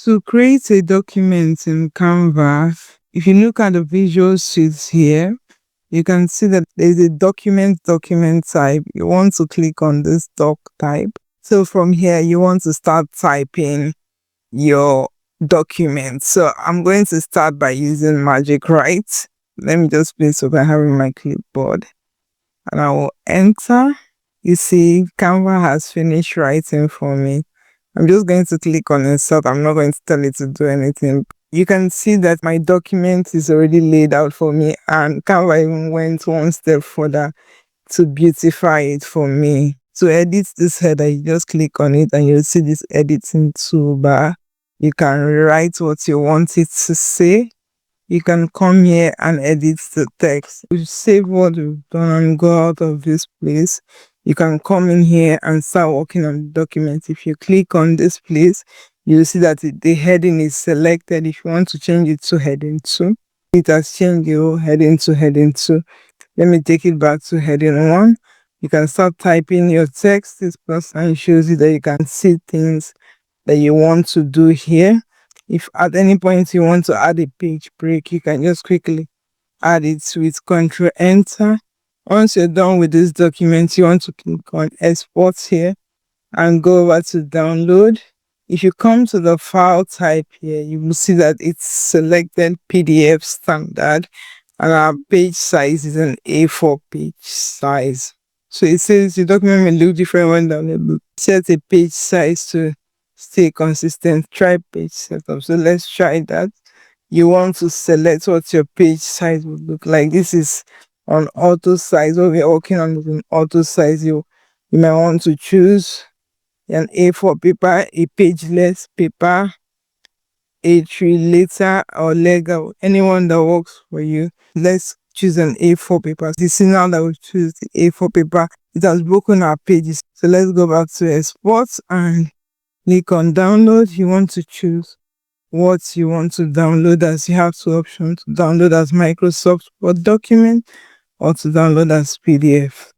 To create a document in Canva, if you look at the visual sheets here, you can see that there's a document type. You want to click on this doc type. So from here, you want to start typing your document. So I'm going to start by using Magic Write. Let me just place over having my clipboard and I will enter. You see, Canva has finished writing for me. I'm just going to click on insert. I'm not going to tell it to do anything. You can see that my document is already laid out for me, and Canva even went one step further to beautify it for me. To edit this header, you just click on it and you'll see this editing toolbar. You can rewrite what you want it to say. You can come here and edit the text. We save what we've done and go out of this place. You can come in here and start working on the document. If you click on this place, you'll see that the heading is selected. If you want to change it to heading 2, it has changed your heading to heading 2. Let me take it back to heading 1. You can start typing your text. This person shows you that you can see things that you want to do here. If at any point you want to add a page break, you can just quickly add it with Ctrl Enter. Once you're done with this document, you want to click on Export here and go over to Download. If you come to the file type here, you will see that it's selected PDF standard and our page size is an A4 page size. So it says the document may look different when downloadable. Set a page size to stay consistent. Try page setup. So let's try that. You want to select what your page size would look like. This is on auto size. What we're working on is an auto size. You might want to choose an A4 paper, a pageless paper, A3 letter or Lego, anyone that works for you. Let's choose an A4 paper. You see now that we choose the A4 paper, it has broken our pages. So let's go back to export and click on download. You want to choose what you want to download, as you have two options: to download as Microsoft Word document or to download as PDF.